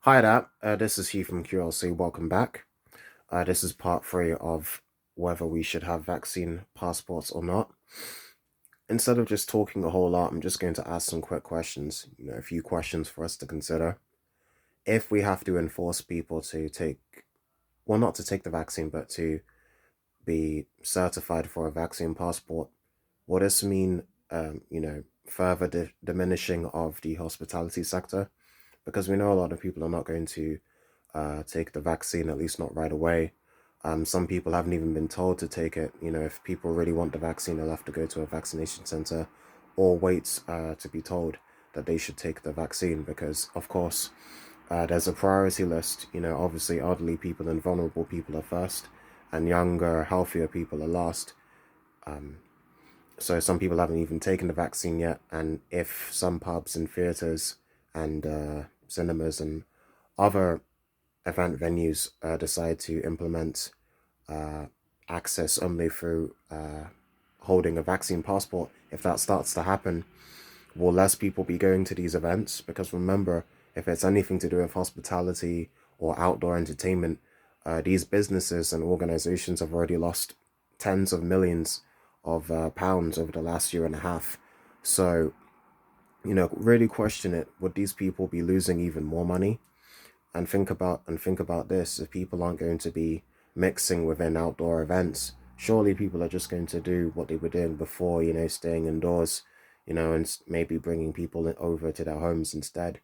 Hi there, this is Hugh from QLC. Welcome back. This is part three of whether we should have vaccine passports or not. Instead of just talking a whole lot, I'm just going to ask some quick questions, a few questions for us to consider. If we have to enforce people to take, well, not to take the vaccine, but to be certified for a vaccine passport, will this mean, further diminishing of the hospitality sector? Because we know a lot of people are not going to take the vaccine, at least not right away. Some people haven't even been told to take it. If people really want the vaccine, they'll have to go to a vaccination center or wait to be told that they should take the vaccine because, of course, there's a priority list. Obviously, elderly people and vulnerable people are first, and younger, healthier people are last. Um, so some people haven't even taken the vaccine yet, and if some pubs and theaters and cinemas and other event venues decide to implement uh, access only through holding a vaccine passport, if that starts to happen, will less people be going to these events? Because remember, if it's anything to do with hospitality or outdoor entertainment, these businesses and organizations have already lost tens of millions of pounds over the last year and a half. So, really question it. Would these people be losing even more money? And think about this: if people aren't going to be mixing within outdoor events, surely people are just going to do what they were doing before, staying indoors, and maybe bringing people over to their homes instead.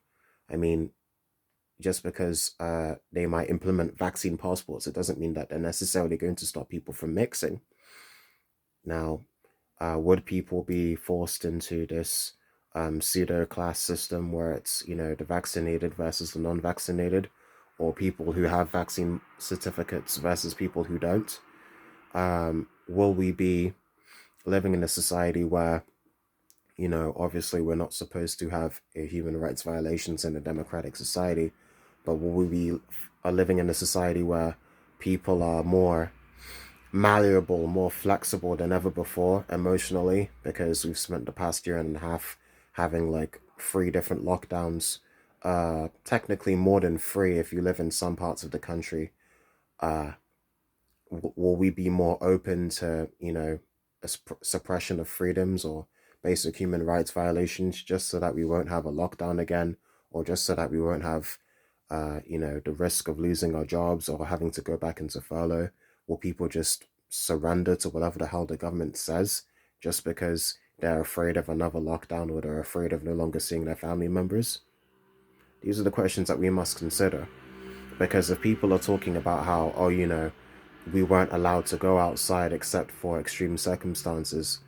I mean, just because they might implement vaccine passports, it doesn't mean that they're necessarily going to stop people from mixing. Now, would people be forced into this pseudo class system where it's, the vaccinated versus the non vaccinated, or people who have vaccine certificates versus people who don't? Will we be living in a society where, obviously we're not supposed to have human rights violations in a democratic society, but will we be are living in a society where people are more malleable, more flexible than ever before emotionally because we've spent the past year and a half having like three different lockdowns. Technically more than three if you live in some parts of the country. Uh, will we be more open to, a suppression of freedoms or basic human rights violations just so that we won't have a lockdown again, or just so that we won't have, the risk of losing our jobs or having to go back into furlough? Will people just surrender to whatever the hell the government says just because they're afraid of another lockdown or they're afraid of no longer seeing their family members? These are the questions that we must consider. Because if people are talking about how, oh, we weren't allowed to go outside except for extreme circumstances,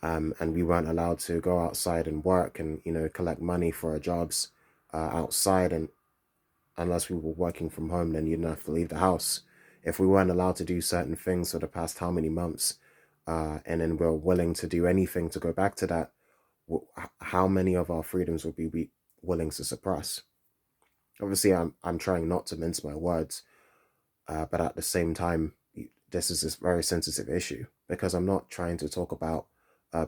and we weren't allowed to go outside and work and, collect money for our jobs outside, and unless we were working from home, then you didn't have to leave the house. If we weren't allowed to do certain things for the past how many months, and then we're willing to do anything to go back to that, how many of our freedoms would we be willing to suppress? Obviously, I'm trying not to mince my words, but at the same time, this is a very sensitive issue because I'm not trying to talk about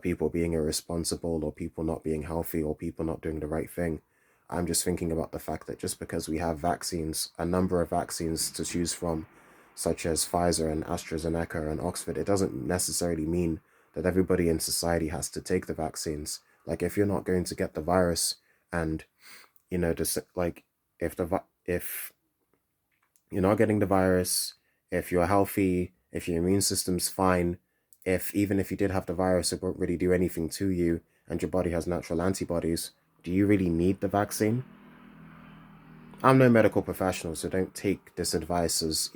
people being irresponsible or people not being healthy or people not doing the right thing. I'm just thinking about the fact that just because we have vaccines, a number of vaccines to choose from, such as Pfizer and AstraZeneca and Oxford, it doesn't necessarily mean that everybody in society has to take the vaccines. Like if you're not going to get the virus, and just like if you're not getting the virus, if you're healthy, if your immune system's fine, if even if you did have the virus, it won't really do anything to you and your body has natural antibodies, do you really need the vaccine? I'm no medical professional, so don't take this advice as,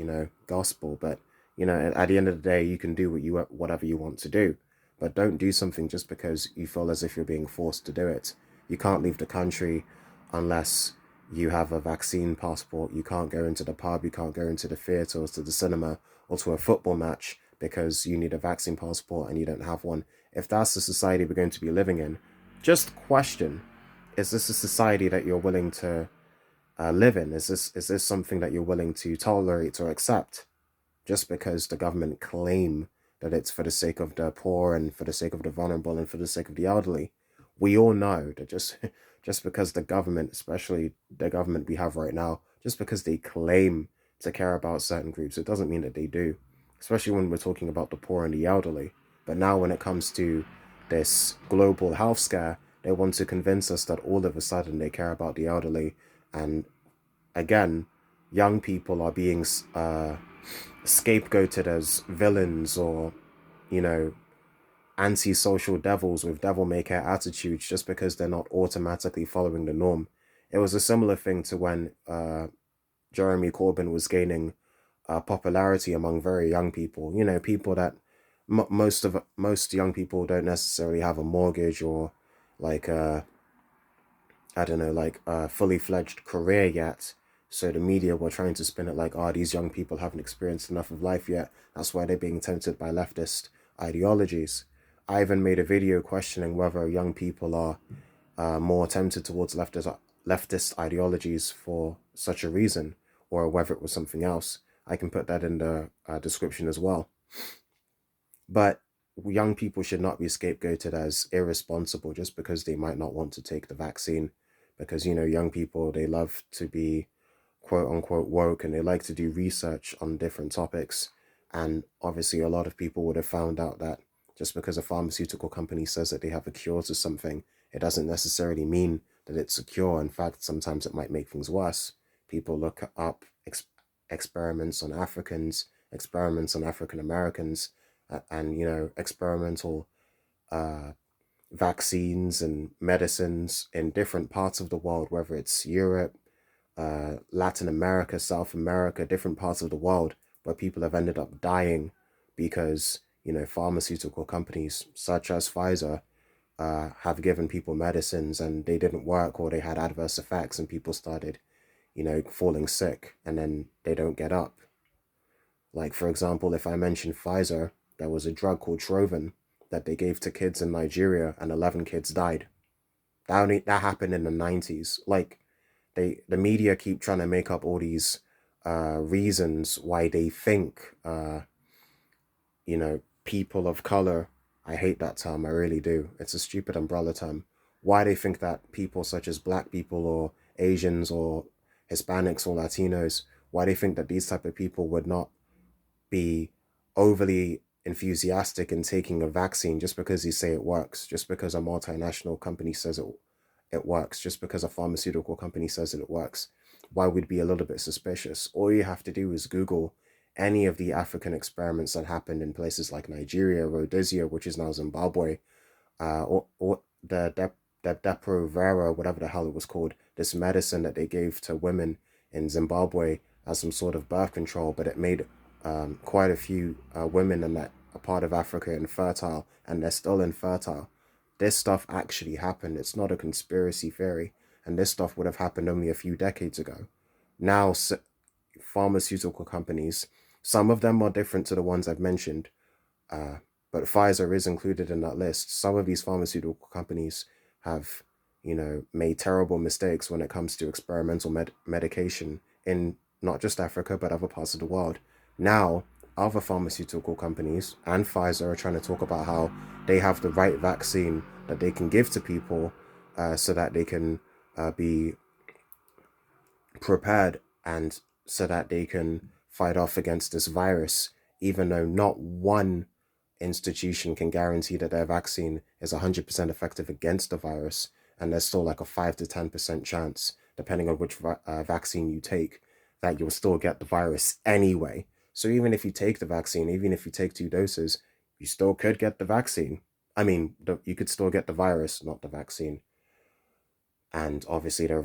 gospel, but at the end of the day, you can do whatever you want to do, but don't do something just because you feel as if you're being forced to do it. You can't leave the country unless you have a vaccine passport. You can't go into the pub, you can't go into the theater or to the cinema or to a football match because you need a vaccine passport and you don't have one. If that's the society we're going to be living in, just question, is this a society that you're willing to live in? Is this something that you're willing to tolerate or accept just because the government claim that it's for the sake of the poor and for the sake of the vulnerable and for the sake of the elderly? We all know that just just because the government, especially the government we have right now, just because they claim to care about certain groups, it doesn't mean that they do, especially when we're talking about the poor and the elderly. But now, when it comes to this global health scare, they want to convince us that all of a sudden they care about the elderly. And again, young people are being scapegoated as villains or, you know, anti-social devils with devil may care attitudes just because they're not automatically following the norm. It was a similar thing to when Jeremy Corbyn was gaining popularity among very young people. You know, people that most young people don't necessarily have a mortgage or like I don't know, like a fully fledged career yet. So the media were trying to spin it like, oh, these young people haven't experienced enough of life yet. That's why they're being tempted by leftist ideologies. I even made a video questioning whether young people are more tempted towards leftist ideologies for such a reason, or whether it was something else. I can put that in the description as well. But young people should not be scapegoated as irresponsible just because they might not want to take the vaccine. Because, you know, young people, they love to be quote unquote woke and they like to do research on different topics. And obviously, a lot of people would have found out that just because a pharmaceutical company says that they have a cure to something, it doesn't necessarily mean that it's a cure. In fact, sometimes it might make things worse. People look up experiments on Africans, experiments on African Americans, and, you know, experimental uh, vaccines and medicines in different parts of the world, whether it's Europe, Latin America, South America, different parts of the world, where people have ended up dying because, you know, pharmaceutical companies such as Pfizer have given people medicines and they didn't work, or they had adverse effects and people started, you know, falling sick and then they don't get up. Like, for example, if I mention Pfizer, there was a drug called Trovan that they gave to kids in Nigeria and 11 kids died. That happened in the 90s. Like, the media keep trying to make up all these reasons why they think you know, people of color, I hate that term, I really do. It's a stupid umbrella term. Why they think that people such as black people or Asians or Hispanics or Latinos, why they think that these type of people would not be overly enthusiastic in taking a vaccine just because you say it works, just because a multinational company says it works, just because a pharmaceutical company says it works. Why would be a little bit suspicious? All you have to do is Google any of the African experiments that happened in places like Nigeria, Rhodesia, which is now Zimbabwe, or the Depo-Provera, whatever the hell it was called, this medicine that they gave to women in Zimbabwe as some sort of birth control, but it made quite a few women in that a part of Africa infertile, and they're still infertile. This stuff actually happened. It's not a conspiracy theory, and this stuff would have happened only a few decades ago. Now, pharmaceutical companies, some of them are different to the ones I've mentioned, uh, but Pfizer is included in that list. Some of these pharmaceutical companies have, you know, made terrible mistakes when it comes to experimental medication in not just Africa, but other parts of the world. Now, other pharmaceutical companies and Pfizer are trying to talk about how they have the right vaccine that they can give to people so that they can be prepared and so that they can fight off against this virus, even though not one institution can guarantee that their vaccine is 100% effective against the virus, and there's still like a 5 to 10% chance, depending on which vaccine you take, that you'll still get the virus anyway. So even if you take the vaccine, even if you take 2 doses, you still could get the vaccine. I mean, you could still get the virus, not the vaccine. And obviously there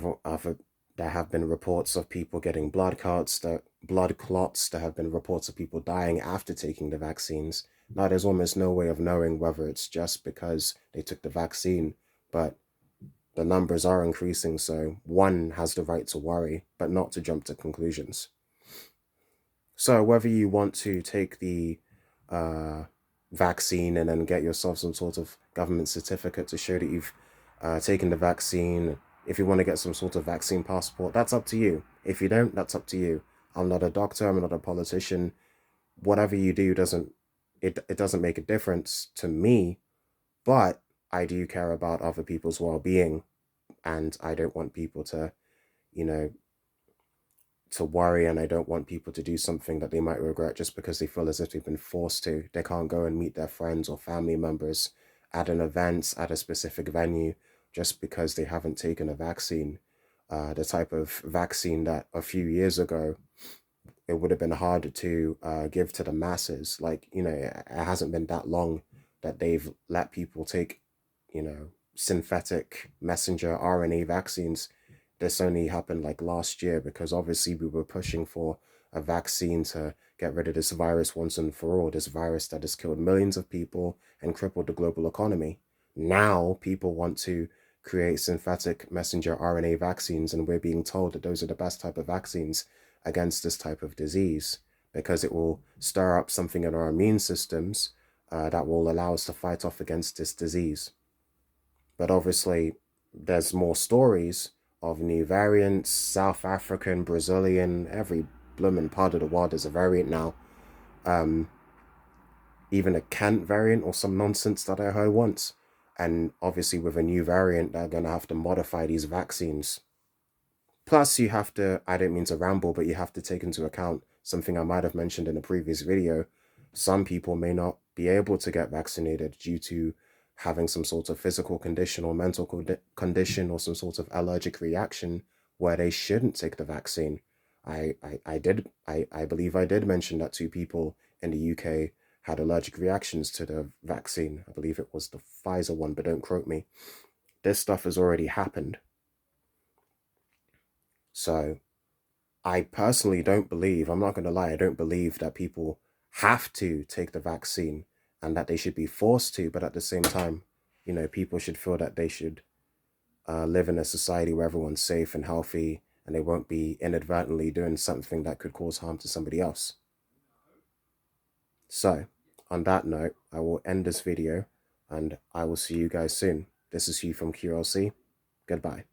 have been reports of people getting blood clots. There have been reports of people dying after taking the vaccines. Now there's almost no way of knowing whether it's just because they took the vaccine, but the numbers are increasing, so one has the right to worry, but not to jump to conclusions. So whether you want to take the uh, vaccine and then get yourself some sort of government certificate to show that you've taken the vaccine, if you want to get some sort of vaccine passport, that's up to you. If you don't, that's up to you. I'm not a doctor. I'm not a politician. Whatever you do it doesn't make a difference to me, but I do care about other people's well-being and I don't want people to, you know, to worry, and I don't want people to do something that they might regret just because they feel as if they've been forced to. They can't go and meet their friends or family members at an event, at a specific venue, just because they haven't taken a vaccine. The type of vaccine that a few years ago it would have been hard to give to the masses. Like, it hasn't been that long that they've let people take, synthetic messenger RNA vaccines. This only happened like last year because obviously we were pushing for a vaccine to get rid of this virus once and for all, this virus that has killed millions of people and crippled the global economy. Now people want to create synthetic messenger RNA vaccines, and we're being told that those are the best type of vaccines against this type of disease because it will stir up something in our immune systems that will allow us to fight off against this disease. But obviously, there's more stories of new variants, South African, Brazilian, every blooming part of the world is a variant now. Um, Even a Kent variant or some nonsense that I heard once. And obviously, with a new variant, they're going to have to modify these vaccines. Plus, you have to, I don't mean to ramble, but you have to take into account something I might have mentioned in a previous video. Some people may not be able to get vaccinated due to having some sort of physical condition or mental condition or some sort of allergic reaction where they shouldn't take the vaccine. I believe I did mention that two people in the UK had allergic reactions to the vaccine. I believe it was the Pfizer one, but don't quote me. This stuff has already happened. So I personally don't believe, I'm not going to lie, I don't believe that people have to take the vaccine and that they should be forced to. But at the same time, people should feel that they should live in a society where everyone's safe and healthy and they won't be inadvertently doing something that could cause harm to somebody else. So, on that note, I will end this video and I will see you guys soon. This is Hugh from QLC. Goodbye.